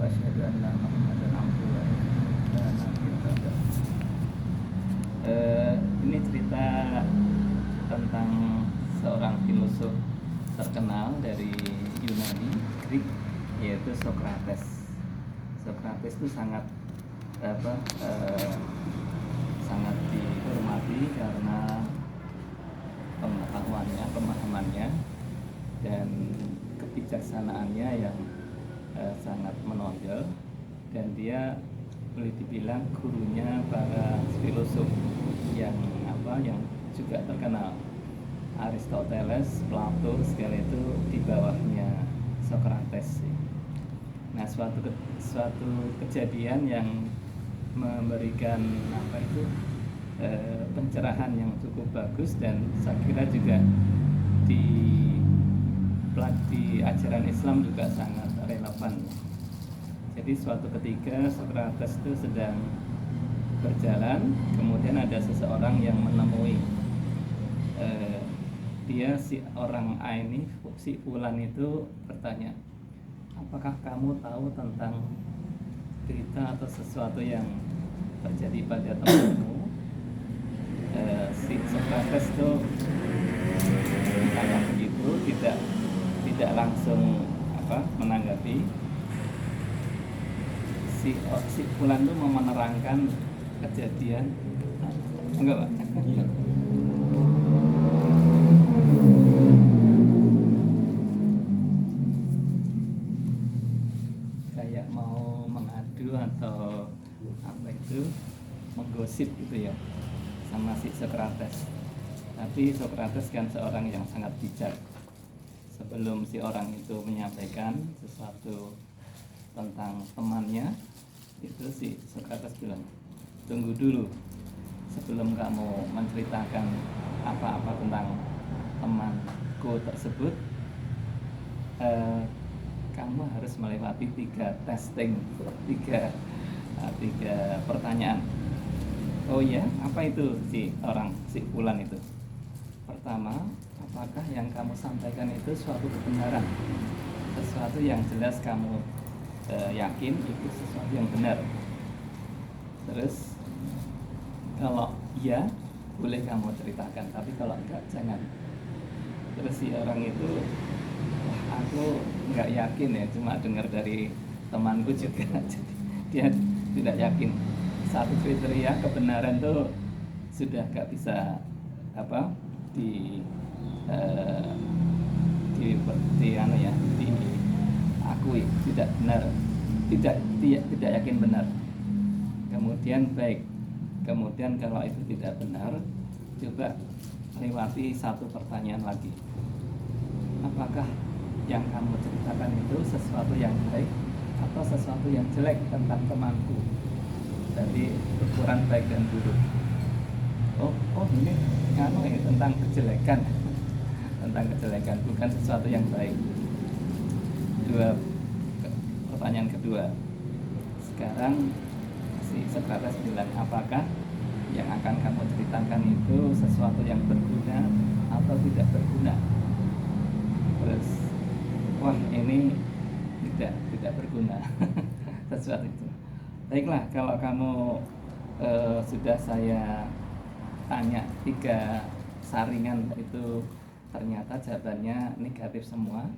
asyhadu anna Muhammadan abduhu wa rasuluh. Ini cerita tentang seorang filosof terkenal dari Yunani, Greek, yaitu Socrates. Socrates itu sangat sangat dihormati karena pengetahuannya, pemahamannya, dan kebijaksanaannya yang sangat menonjol, dan dia boleh dibilang gurunya para filosof yang juga terkenal. Aristoteles, Plato segala itu di bawahnya Socrates. Nah, suatu kejadian yang memberikan pencerahan yang cukup bagus, dan saya kira juga di ajaran Islam juga sangat relevan. Jadi suatu ketika Socrates itu sedang berjalan, kemudian ada seseorang yang menemui dia, si orang A ini, si Fulan itu bertanya, apakah kamu tahu tentang berita atau sesuatu yang terjadi pada temanmu? Si Socrates itu ditanya begitu, tidak langsung menanggapi. Si Fulan itu mau menerangkan kejadian. Enggak, Pak? Iya. Kayak mau mengadu atau menggosip gitu ya sama si Socrates. Tapi Socrates kan seorang yang sangat bijak. Sebelum si orang itu menyampaikan sesuatu tentang temannya, itu si Socrates bilang, tunggu dulu, sebelum kamu menceritakan apa-apa tentang temanku tersebut, kamu harus melewati 3 testing, tiga pertanyaan. Oh ya, apa itu si Fulan itu? Pertama, apakah yang kamu sampaikan itu suatu kebenaran, sesuatu yang jelas kamu yakin itu sesuatu yang benar? Terus kalau iya, boleh kamu ceritakan, tapi kalau enggak, jangan. Terus si orang itu, aku enggak yakin ya, cuma dengar dari temanku juga. Jadi dia tidak yakin. Satu kriteria kebenaran tuh sudah enggak bisa diakui, tidak benar, tidak yakin benar. Kemudian kalau itu tidak benar, coba lewati 1 pertanyaan lagi. Apakah yang kamu ceritakan itu sesuatu yang baik atau sesuatu yang jelek tentang temanku? Jadi ukuran baik dan buruk. Oh ini tentang kejelekan, tentang kejelekan, bukan sesuatu yang baik. Pertanyaan kedua. Sekarang si Socrates bilang, apakah yang akan kamu ceritakan itu sesuatu yang berguna atau tidak berguna? Terus, wah ini tidak berguna sesuatu itu. Baiklah, kalau kamu sudah saya tanya 3 saringan itu ternyata jawabannya negatif semua,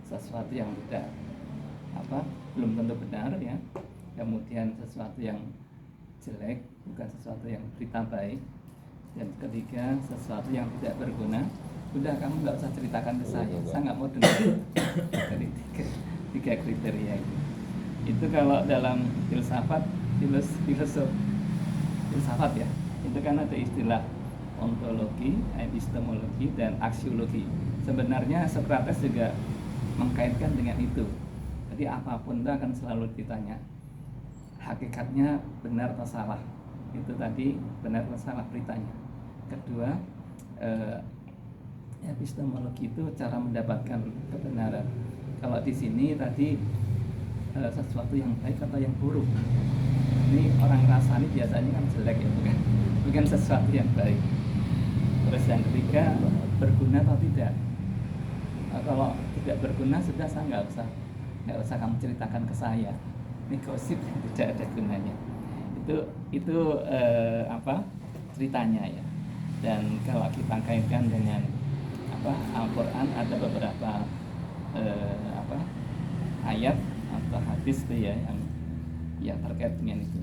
sesuatu yang belum tentu benar ya. Kemudian sesuatu yang jelek, bukan sesuatu yang berita baik. Dan ketiga, sesuatu yang tidak berguna. Udah, kamu nggak usah ceritakan ke saya nggak mau dengar. Dari 3 kriteria itu kalau dalam filsafat ya, itu kan ada istilah ontologi, epistemologi, dan aksiologi. Sebenarnya Socrates juga mengkaitkan dengan itu. Jadi apapun itu akan selalu ditanya hakikatnya benar atau salah. Itu tadi benar atau salah beritanya. Kedua, epistemologi itu cara mendapatkan kebenaran. Kalau di sini tadi sesuatu yang baik atau yang buruk. Ini orang rasani biasanya kan jelek ya, bukan sesuatu yang baik. Terus yang ketiga, berguna atau tidak. Kalau tidak berguna sudah, saya nggak usah nggak usah kamu ceritakan ke saya. Ini gosip yang tidak ada gunanya. Itu apa ceritanya ya. Dan kalau kita kaitkan dengan Al-Quran, ada beberapa ayat atau hadis itu ya yang terkait dengan itu.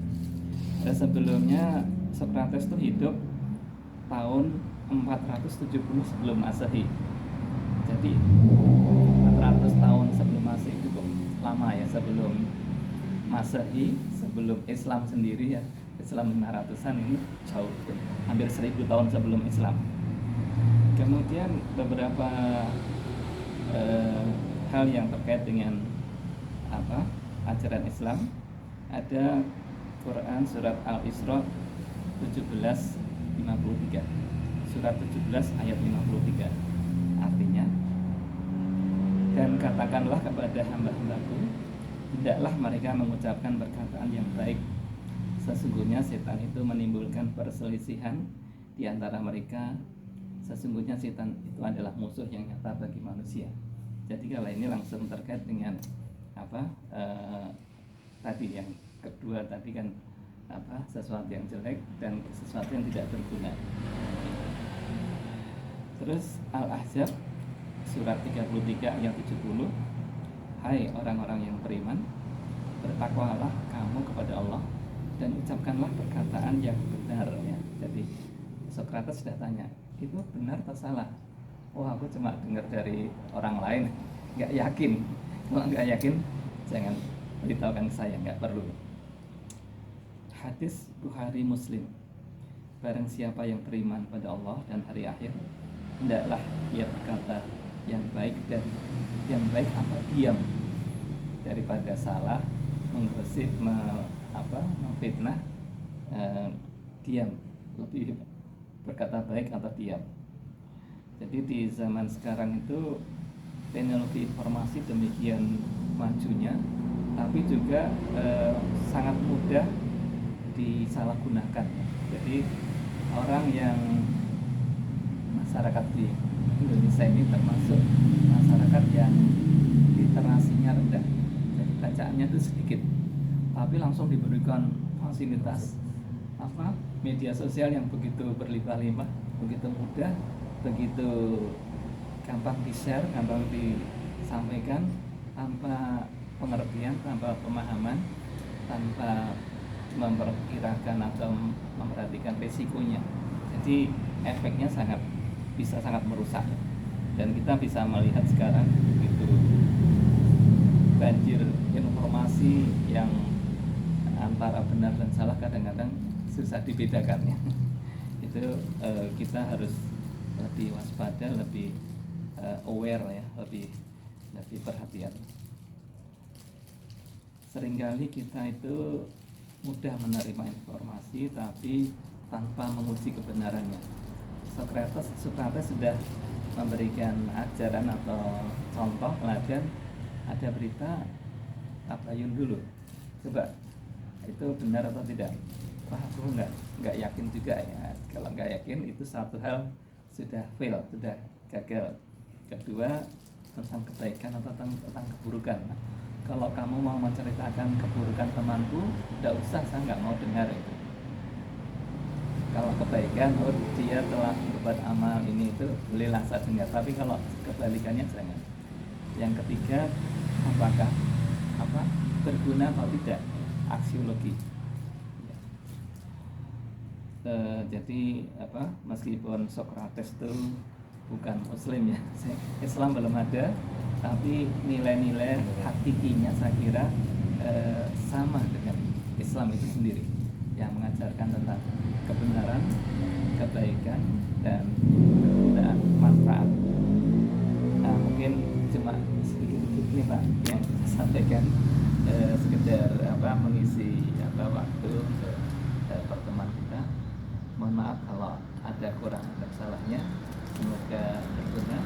Sebelumnya Socrates itu hidup tahun 470 sebelum Masehi. Jadi 400 tahun sebelum Masehi cukup lama ya, sebelum Masehi, sebelum Islam sendiri ya. Islam 500-an ini jauh, hampir 1000 tahun sebelum Islam. Kemudian beberapa hal yang terkait dengan ajaran Islam, ada Quran surat Al-Isra 17:53. Surat 17 ayat 53. Artinya, dan katakanlah kepada hamba-hambaku, hendaklah mereka mengucapkan perkataan yang baik. Sesungguhnya setan itu menimbulkan perselisihan di antara mereka. Sesungguhnya setan itu adalah musuh yang nyata bagi manusia. Jadi kalau ini langsung terkait dengan tadi yang kedua tadi kan sesuatu yang jelek dan sesuatu yang tidak berguna. Terus Al-Ahzab surat 33 ayat 70. Hai orang-orang yang beriman, bertakwalah kamu kepada Allah dan ucapkanlah perkataan yang benar ya. Jadi Socrates sudah tanya, itu benar atau salah? Oh, aku cuma dengar dari orang lain, nggak yakin. Kalau nggak yakin, jangan beritahukan ke saya, nggak perlu. Hadis Bukhari Muslim. Barang siapa yang beriman pada Allah dan hari akhir, hendaklah ia berkata yang baik, dan yang baik apa diam daripada salah, menggosip, memfitnah. Diam, lebih berkata baik atau diam. Jadi di zaman sekarang itu teknologi informasi demikian majunya, tapi juga sangat mudah disalahgunakan. Jadi orang yang masyarakat di Indonesia ini termasuk masyarakat yang literasinya rendah, jadi bacaannya itu sedikit, tapi langsung diberikan fasilitas media sosial yang begitu berlimpah-limpah, begitu mudah, begitu gampang di-share, gampang disampaikan, tanpa pengertian, tanpa pemahaman, tanpa memperkirakan atau memperhatikan resikonya. Jadi efeknya bisa sangat merusak. Dan kita bisa melihat sekarang begitu banjir informasi yang antara benar dan salah kadang-kadang susah dibedakannya. Itu kita harus lebih waspada, lebih aware ya, lebih perhatian. Seringkali kita itu mudah menerima informasi tapi tanpa menguji kebenarannya. Socrates sudah memberikan ajaran atau contoh teladan. Ada berita tabayun dulu, coba itu benar atau tidak. Wah, aku nggak yakin juga ya. Kalau nggak yakin itu satu hal sudah fail, sudah gagal. Kedua, tentang kebaikan atau tentang keburukan. Kalau kamu mau menceritakan keburukan temanku, tidak usah, saya nggak mau dengar itu. Kalau kebaikan, oh dia telah berbuat amal ini itu, bolehlah saya dengar. Tapi kalau kebalikannya jangan. Yang ketiga, apakah berguna atau tidak, aksiologi. Jadi meskipun Socrates itu bukan Muslim ya, Islam belum ada, tapi nilai-nilai hakikinya saya kira sama dengan Islam itu sendiri, yang mengajarkan tentang kebenaran, kebaikan, dan kegunaan manfaat. Nah, mungkin cuma sedikit ini Pak yang saya sampaikan, sekedar mengisi waktu untuk pertemuan kita. Mohon maaf kalau ada kurang dan salahnya. Semoga berguna.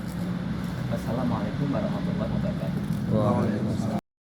Wassalamualaikum warahmatullahi wabarakatuh.